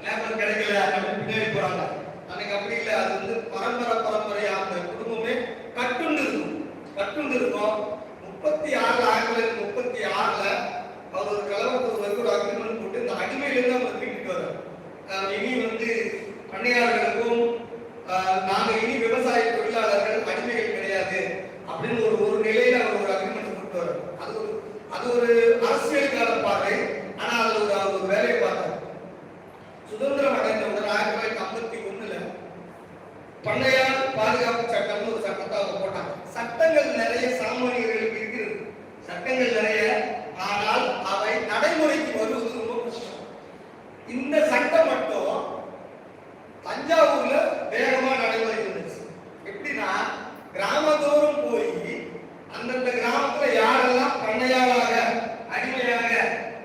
Labour கிடைக்கல அப்படின்னு பின்னாடி போறாங்க. அன்னைக்கு அப்படி இல்லை. அது வந்து பரம்பரையா அந்த குடும்பமே கட்டுண்டு இருக்கும். 36ல அவர் ஒரு கலவரத்துக்கு ஒரு அக்ரிமெண்ட் போட்டு இந்த அடிமையிலிருந்து அவர் மீட்டுட்டு வர்றார். இனி வந்து பண்ணையாளர்களுக்கும் நாங்க இனி விவசாய தொழிலாளர்கள் அடிமைகள் கிடையாது அப்படின்னு ஒரு நிலையில அவர் ஒரு அக்ரிமெண்ட் போட்டு வர்றார். அது ஒரு அரசியலுக்கான பார்வை. ஆனா அதுல ஒரு வேலையை பார்த்தார். சுதந்திரம் அடைந்தவுடன் 1951 பண்ணையார் பாதுகாப்பு சட்டம்னு ஒரு சட்டத்தை அவங்க போட்டாங்க. சட்டங்கள் நிறைய சாமானியர்களுக்கு இருக்கிறது, சட்டங்கள் நிறைய. ஆனால் அவை நடைமுறைக்கு வருவது ரொம்ப கஷ்டம். இந்த சட்டம் மட்டும் தஞ்சாவூர்ல வேகமா நடைமுறைக்கு வந்துச்சு. எப்படின்னா கிராமத்தோறும் போய் அந்தந்த கிராமத்துல யாரெல்லாம் பண்ணையாளாக அடிமையாக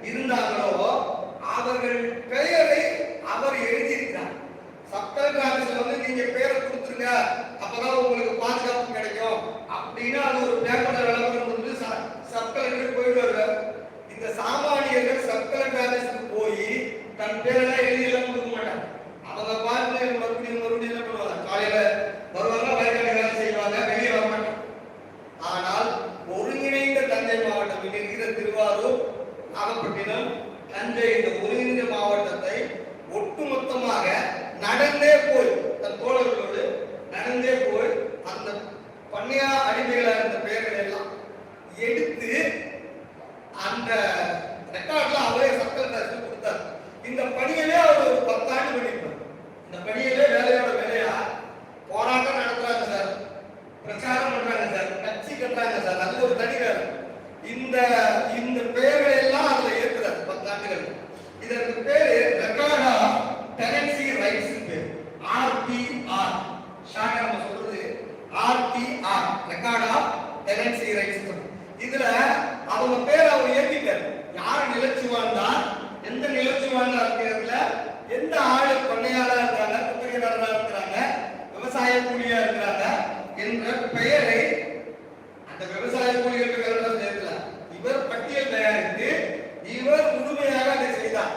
இருந்தாங்களோ அவர்கள் பெயரை அவர் எழுதியிருக்கிறார். சப்கலெக்டர் ஆபீஸ்ல வந்து நீங்க பேரை கொடுத்துருங்க, அப்பதான் உங்களுக்கு பாதுகாப்பு கிடைக்கும் அப்படின்னு அது ஒரு பேப்பர்ல விளம்பரம் வந்து சப்கலெக்டர் போயிடுவாங்க. இந்த சாமானியர்கள் சப்கலெக்டர் ஆபீஸ்க்கு போய் தன் பேரெல்லாம் எழுதியெல்லாம் கொடுக்க மாட்டாங்க. அவங்க பார்த்து மறுபடியும் என்ன பண்ணுவாங்க, காலையில வருவாங்க, வயக்காடு வேலை செய்வாங்க, வெளியே வர மாட்டாங்க. ஆனால் ஒருங்கிணைந்த தஞ்சை மாவட்டம் இருக்கிற திருவாரூர், நாகப்பட்டினம், தஞ்சை இந்த ஒருங்கிணைந்த மாவட்டத்தை ஒட்டுமொத்தமாக நடந்தே போய் தன் தோழர்களோடு நடந்தே போய் அந்த பண்ணையா அடிமைகளா இருந்த பெயர்கள் எல்லாம் எடுத்து அந்த ரெக்கார்ட்ல அவரே சப்கலெக்டர் கொடுத்தார். இந்த பணியிலே அவர் ஒரு 10 ஆண்டு பண்ணியிருப்பார். இந்த பணியிலே வேலையோட வேலையா போராட்டம் நடத்துறாங்க சார், பிரச்சாரம் பண்றாங்க சார், கட்சி கட்டுறாங்க சார். அது ஒரு தனி வேலை. இந்த பெயர்களை எல்லாம் அதுல ஏற்கிறார் 10 ஆண்டுகள். இதற்கு பேரு ரெக்கார்ட் ஆஃப் டெனன்சி ரைட்ஸ் பேர், RTR. ஷார்ட்டா நம்ம சொல்றது RTR, record of tenancy rights. இதுல அவங்க பேர் அவர் ஏத்திட்டார். யார் நிலச்சி வாழ்ந்தார், எந்த நிலச்சி வாழ்ந்தார் அப்படிங்கிறதுல எந்த ஆளு பண்ணையாளா இருக்காங்க, குத்தகைதாரரா இருக்கிறாங்க, விவசாய கூலியா இருக்கிறாங்க என்ற பெயரை அந்த விவசாய கூலிகளுக்கு சேர்த்துல இவர் பட்டியல் தயாரித்து இவர் முழுமையாக அதை செய்தார்.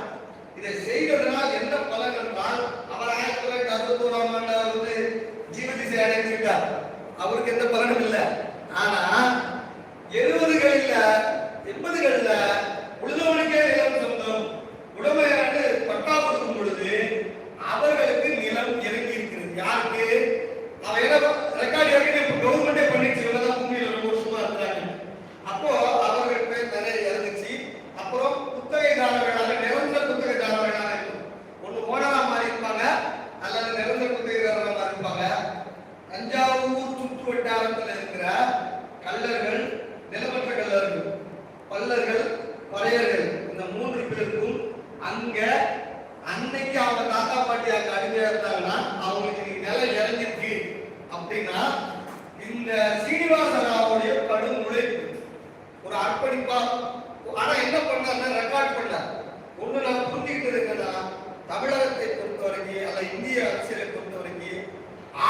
இதை செய்ததனால் என்ன பலன் என்றால் அவர் 1961ஆம் ஆண்டு வந்து ஜீவதிசை அடைந்துவிட்டார். அவருக்கு எந்த பலனும் இல்லை. ஆனா 70களில் 80களில் உள்ளவனுக்கே நிலம் சொந்தம் உடமையாண்டு பட்டா கொடுக்கும் பொழுது அவர்களுக்கு நிலம் இறங்கி இருக்கிறது. யாருக்கு? அவன் ரெக்கார்டு ஏற்கனவே கவர்மெண்டே பண்ணிச்சு, இவங்கதான் பூமியில ரொம்ப வருஷமா இருக்கிறாங்க. அப்போ அவர்கள் பேர் நிறைய இறந்துச்சு. அப்புறம் குத்தகைதாரர்களாக நிரந்தர குத்தகைதாரர்களாக இருக்கும். ஒண்ணு ஓனரா மாறி இருப்பாங்க அல்லது நிரந்தர குத்தகைதாரர்களாக மாறி இருப்பாங்க. தஞ்சாவூர் சுற்று வட்டாரத்தில் இருக்கிற கள்ளர்கள், நிலமற்ற கள்ளர்கள், பல்லர்கள், பழையர்கள், இந்த 3 பேருக்கும் அங்க அன்னைக்கு அவங்க தாத்தா பாட்டி அங்க அடிமையா இருந்தாங்கன்னா அவங்களுக்கு நிலம் இறங்கிருக்கு அப்படின்னா இந்த சீனிவாச ராவுடைய கடும் உழைப்பு ஒரு அர்ப்பணிப்பா. ஆனா என்ன பண்ணாருன்னா ரெக்கார்ட் பண்ணார். ஒண்ணு நான் புரிஞ்சுக்கிட்டு இருக்கேன்னா தமிழகத்தை பொறுத்தவரைக்கும் அல்ல இந்திய அரசியலை பொறுத்தவரைக்கும்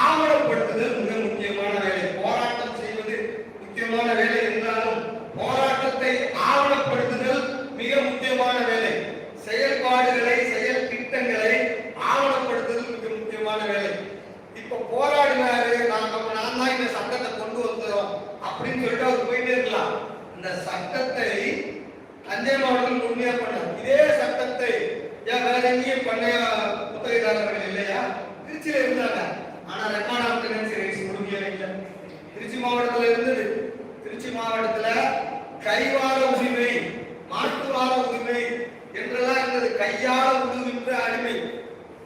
ஆவணப்படுத்துதல் மிக முக்கியமான வேலை. போராட்டம் செய்வது முக்கியமான வேலை என்றாலும் போராட்டத்தை ஆவணப்படுத்துதல் மிக முக்கியமான வேலை. செயல்பாடுகளை, செயல் திட்டங்களை ஆவணப்படுத்துதல் மிக முக்கியமான வேலை. இப்ப போராடினாரு, நான் தான் இந்த சட்டத்தை கொண்டு வந்தோம் அப்படின்னு சொல்லிட்டு அவர் போயிட்டே இருக்கலாம். இந்த சட்டத்தை தஞ்சை மாவட்டத்தில் உண்மையா பண்ணார். இதே சட்டத்தை வேற எங்கேயும் பண்ணைய குத்தகைதாரர்கள் இல்லையா, திருச்சியில இருந்தாங்க. ஆனா ரெக்கார்ட் ஆஃப் டெனன்சி ரைட்ஸ் முடியவே இல்லை. திருச்சி மாவட்டத்துல இருந்தது. திருச்சி மாவட்டத்துல கைவார உரிமை, மாட்டுவார உரிமை என்றெல்லாம் இருந்தது. கையால உழுகின்ற அடிமை,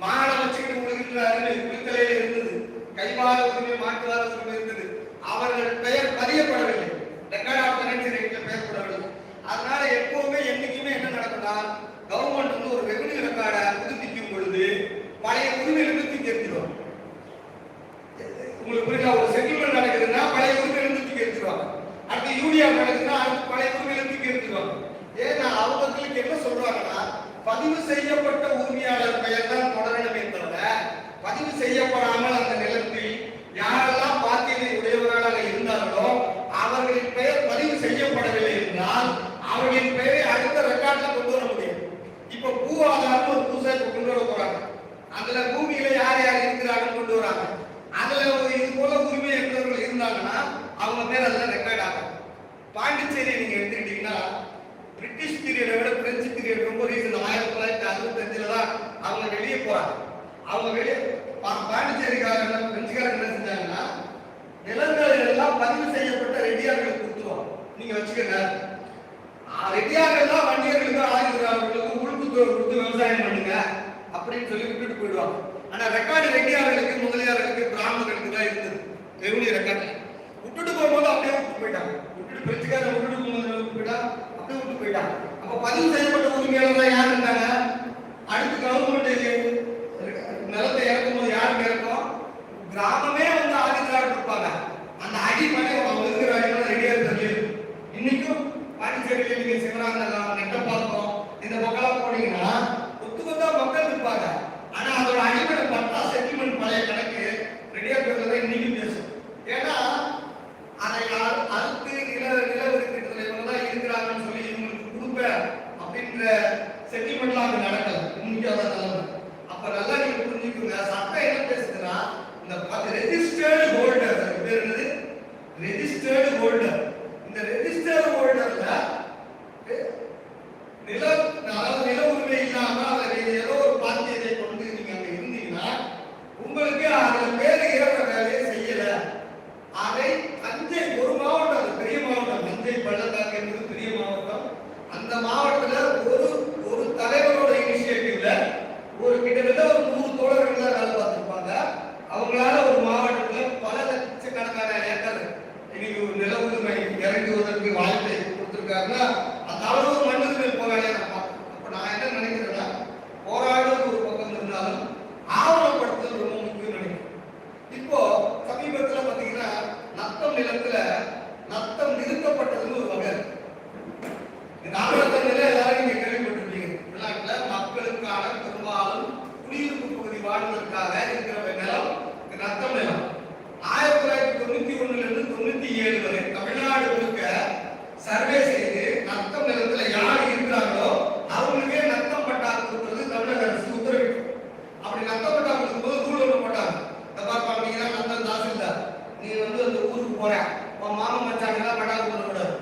மாட வச்சுக்கிட்டு உழுகின்ற அடிமை குளித்தலையில் இருந்தது. கைவார உரிமை, மாட்டுவார உரிமை இருந்தது. அவர்கள் பெயர் பதியப்படவில்லை, ரெக்கார்ட் ஆஃப் டெனன்சி ரைட்ல பெயர் படவில்லை. அதனால எப்பவுமே என்னைக்குமே என்ன நடக்கும்னா கவர்மெண்ட் வந்து ஒரு ரெவென்யூ ரெக்கார்டை புதுப்பிக்கும் பொழுது பழைய உரிமையிலிருந்து தூக்கி எறிஞ்சிருவாங்க. உங்களுக்கு புரியுதா? ஒரு செட்டில்மெண்ட் நடக்குதுன்னா பழைய உரிமையிலிருந்து தூக்கி எறிஞ்சிருவாங்க. அடுத்து யூடியா நடக்குதுன்னா அடுத்து பழைய உரிமையிலிருந்து தூக்கி எறிஞ்சிருவாங்க. ஏன்னா அவங்களுக்கு என்ன சொல்றாங்கன்னா பதிவு செய்யப்பட்ட உரிமையாளர் பெயர் தான் தொடரணுமே தவிர பதிவு செய்யப்படாமல் அந்த நிலத்தில் யாரெல்லாம் பாத்தியதை உடையவர்களாக இருந்தார்களோ அவர்களின் பெயர் பதிவு செய்யப்படவில்லை என்றால் அவர்களின் பெயரை அடுத்த ரெக்கார்ட்ல கொண்டு வர முடியும். இப்ப பூ ஆதாரம் ஒரு புதுசா கொண்டு வர அதுல பூமியில யார் யார் இருக்கிறாங்கன்னு கொண்டு வராங்க. அதுல இது போல உரிமை எடுத்தவர்கள் இருந்தாங்கன்னா அவங்க பேர் அதுல ரெக்கார்ட் ஆகும். பாண்டிச்சேரி நீங்க எடுத்துக்கிட்டீங்கன்னா பிரிட்டிஷ் பீரியடை விட பிரெஞ்சு பீரியட் ரொம்ப ரீசன் 1965 தான் அவங்க வெளியே போறாங்க. அவங்க வெளியே பாண்டிச்சேரிக்காரங்க பிரெஞ்சுக்காரங்க என்ன செஞ்சாங்கன்னா நிலங்கள் எல்லாம் பதிவு செய்யப்பட்ட ரெட்டியார்களுக்கு கொடுத்துருவாங்க. நீங்க வச்சுக்கோங்க, ரெட்டியார்கள் தான் வண்டியர்களுக்கு ஆயுதர்களுக்கு உள்குத்துறை கொடுத்து விவசாயம் பண்ணுங்க அப்படின்னு சொல்லி விட்டுட்டு போயிடுவாங்க. ஆனா ரெக்கார்டு ரெட்டியார்களுக்கு முதலியார்களுக்கு பிராமணர்களுக்கு தான் இருந்தது. ரெவன்யூ ரெக்கார்டு விட்டுட்டு போகும்போது அப்படியே விட்டு போயிட்டாங்க. விட்டுட்டு பிரெஞ்சுக்காரங்க விட்டுட்டு போயிட்டா அப்படியே விட்டு போயிட்டாங்க. அப்ப பதிவு செய்யப்பட்ட உரிமையாளர் யார் இருந்தாங்க? அடுத்து கவர்மெண்ட் நிலத்தை இறக்கும் போது யாருக்கு இறக்கும்? கிராமமே வந்து ஆதிதிராவிடர் இருப்பாங்க. அந்த அடிப்படை அவங்க இருக்கிற ரெடியா இருக்கு. இன்னைக்கும் பாண்டிச்சேரியில நீங்க சிவராந்தகம் நெட்டப்பாக்கம் இந்த பக்கம் போனீங்கன்னா ஒத்துக்கொத்தா மக்கள் இருப்பாங்க. ஆனா அதோட அடிப்படை பட்டா செட்டில்மெண்ட் பழைய கணக்கு ரெடியா இருக்கிறத இன்னைக்கு பேசும். ஏன்னா அதை அறுத்து நிலவரிக்கிறதுல இவங்க தான் இருக்கிறாங்கன்னு சொல்லி இவங்களுக்கு கொடுப்ப அப்படின்ற செட்டில்மெண்ட்லாம் அங்க நடக்கல. இன்னைக்கு அதான் நிலைமை. அப்ப நல்லா நீங்க புரிஞ்சுக்கோங்க, சட்டம் என்ன பேசுதுன்னா இந்த ரெஜிஸ்டர்டு ஹோல்டர் பேர் என்னது? Registered holder. இந்த ரெஜிஸ்டர்டு ஹோல்டர்ல நில உரிமை இல்லாம அதை ஏதோ ஒரு பாத்தியத்தை கொண்டு நீங்க அங்க இருந்தீங்கன்னா உங்களுக்கு அதுல பேரு ஏற வேலையை செய்யல. அதை தஞ்சை ஒரு மாவட்டம், அது பெரிய மாவட்டம், தஞ்சை பள்ளத்தாக்கு என்பது பெரிய மாவட்டம். அந்த மாவட்டத்துல ஒரு தலைவரோட இனிஷியேட்டிவ்ல ஒரு கிட்டத்தட்ட ஒரு 100 தோழர்கள் தான் வேலை பார்த்திருப்பாங்க. அவங்களால ஒரு மாவட்டத்துல பல லட்சக்கணக்கான ஏக்கர் இன்னைக்கு நில உரிமை இறங்குவதற்கு வாய்ப்பை கொடுத்திருக்காங்கன்னா அதாவது ஒரு மண்ணுரிமை போராடியா இருப்பாங்க. அப்ப நான் என்ன நினைக்கிறேன்னா போராடுறது ஒரு பக்கம் இருந்தாலும் ஆவணப்படுத்துதல் ரொம்ப முக்கியம் நினைக்கிறேன். இப்போ சமீபத்துல பாத்தீங்கன்னா நத்தம் நிலத்துல நத்தம் நிறுத்தப்பட்டதுன்னு ஒரு வகை. நாமக்கல் நில எல்லாரும் நீங்க கேள்விப்பட்டிருப்பீங்க. தமிழ்நாட்டுல மக்களுக்கான பெரும்பாலும் குடியிருப்பு பகுதி வாழ்வதற்காக இருக்கிற நிலம் நத்தம் நிலம். 1991 இருந்து 97 வரை தமிழ்நாடு முழுக்க சர்வே செய்து நத்தம் நிலத்துல யார் இருக்கிறாங்களோ அவங்களுக்கே நத்தம் பட்டா கொடுக்கிறது தமிழக அரசு உத்தரவிட்டு. அப்படி நத்தம் பட்டா கொடுக்கும்போது ரூல் ஒன்று போட்டாங்க. பாத்தீங்கன்னா நத்தம் தாசில்தார், நீ வந்து அந்த ஊருக்கு போற உன் மாமன் மச்சாங்கெல்லாம் பட்டா கொடுக்கூடாது.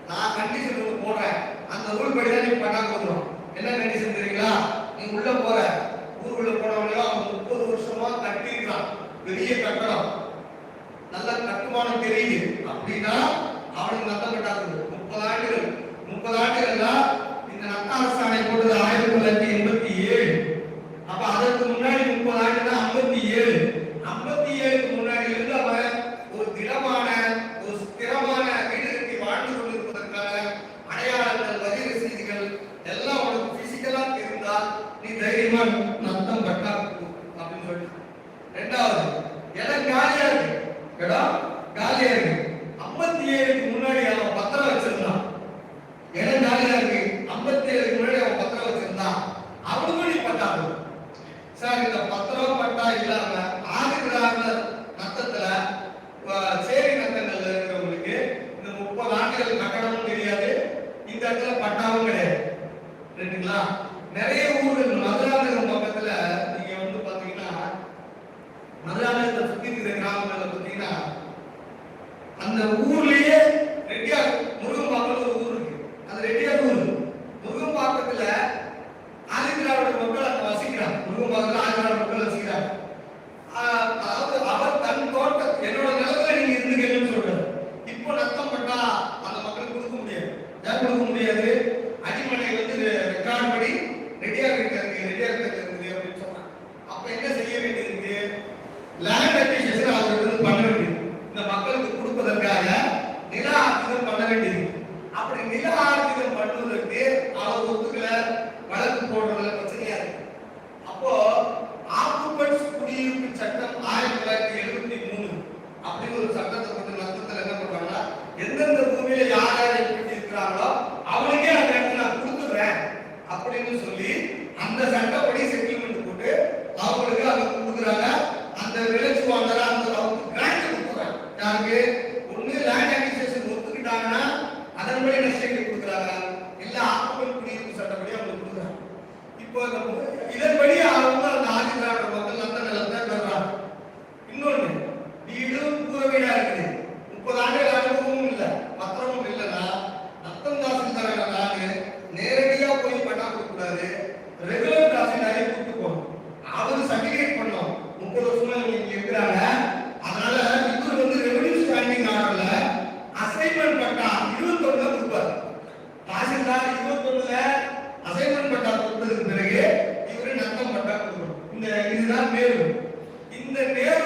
நான் கண்டிஷன் ஒன்று போடுறேன், அந்த ரூல் படி தான் நீ பட்டா கொடுக்கணும். என்ன கண்டிஷன் தெரியுங்களா? நீ உள்ள போற ஊருக்குள்ள போனவங்களோ அவங்க 30 வருஷமா கட்டிருக்கான் பெரிய கட்டடம், நல்ல கட்டுமானம் தெரியுது அப்படின்னா அவனுக்கு நத்தம் கட்டாது. 30 ஆண்டுகள்னா இந்த நத்த அரசாணை போட்டது 1987. அப்ப அதற்கு முன்னாடி 30 ஆண்டுனா 57 முன்னாடி இருந்து அவன் ஒரு திடமான ஒரு ஸ்திரமான வீடு கட்டி வாழ்ந்து கொண்டிருப்பதற்கான அடையாளங்கள் வரி ரசீதுகள் எல்லாம் உனக்கு பிசிக்கலா இருந்தால் நீ தைரியமா நத்தம் கட்டா அப்படின்னு சொல்லி. ரெண்டாவது, இடம் காலியா இருக்கு, இடம் காலியா இருக்கு. 57க்கு முன்னாடி அவன் பத்திரம் வச்சிருந்தான். இடம் காலியா இருக்கு, 57க்கு முன்னாடி அவன் பத்திரம் வச்சிருந்தான். அவனுக்கும் நீ பட்டா சார். இந்த பத்திரம் பட்டா இல்லாம ஆதிதிராவிடர் நத்தத்துல சேரி நத்தங்கள்ல இருக்கிறவங்களுக்கு இந்த 30 ஆண்டுகள் கட்டணமும் தெரியாது, இந்த இடத்துல பட்டாவும் கிடையாது. ரைட்டுங்களா? நிறைய ஊர்கள் மதுராந்தகம் பக்கத்துல நீங்க வந்து பாத்தீங்கன்னா மதுராந்தகத்தை சுத்தி இருக்கிற கிராமங்கள்ல பாத்தீங்கன்னா அந்த ஊர்லயே ரெட்டியார் முருகம்பாக்கம் ஒரு ஊர் இருக்கு. அந்த ரெட்டியார் ஊர் முருகம்பாக்கத்துல ஆதிதிராவிடர் மக்கள் அங்க வசிக்கிறாங்க. முருகம்பாக்கத்துல ஆதிதிராவிடர் மக்கள் வசிக்கிறாங்க. அதாவது அவர் தன் தோட்டம் என்னோட நிலத்துல நீங்க இருந்துக்கன்னு சொல்றாரு. இப்போ நத்தம் பட்டா அந்த மக்களுக்கு கொடுக்க முடியாது. ஏன் கொடுக்க முடியாது? அடிமனை வந்து ரெக்கார்ட் படி ரெடியார் இருக்குது அப்படின்னு சொன்னாங்க. அப்ப என்ன செய்ய வேண்டியிருக்கு? லேண்ட் அக்விசிஷன் அவங்களுக்கு பண்ண வேண்டியது, இந்த மக்களுக்கு கொடுப்பதற்காக நில ஆர்ஜிதம் பண்ண வேண்டியது. அப்படி நில ஆர்ஜிதம் பண்ணுவதற்கு அவர் ஒத்துக்கல, வழக்கு போடுறதுல பிரச்சனையா இருக்கு. அப்போ ஆக்குபன்ஸ் குடியிருப்பு சட்டம் 1973 அப்படின்னு ஒரு சட்டத்தை கொண்டு நத்தத்துல என்ன பண்றாங்கன்னா எந்தெந்த பூமியில யார் யார் எப்படி இருக்கிறாங்களோ அவனுக்கே அந்த இடத்துல நான் கொடுத்துடுறேன் அப்படின்னு சொல்லி அந்த சட்டப்படி செட்டில்மெண்ட் போட்டு அவங்களுக்கு அதை கொடுக்குறாங்க. அந்த விளைச்சு வாங்குற அந்த கிராண்ட் கொடுக்குறாங்க. யாருக்கு? ஒண்ணு லேண்ட் அக்விசிஷன் ஒத்துக்கிட்டாங்கன்னா அதன்படி நஷ்டத்தை கொடுக்குறாங்க, இல்ல ஆக்குபன்ஸ் குடியிருப்பு சட்டப்படி அவங்களுக்கு கொடுக்குறாங்க. இப்போ இதன்படி அவங்க அந்த ஆதிதிராவிடர் இந்த நேரு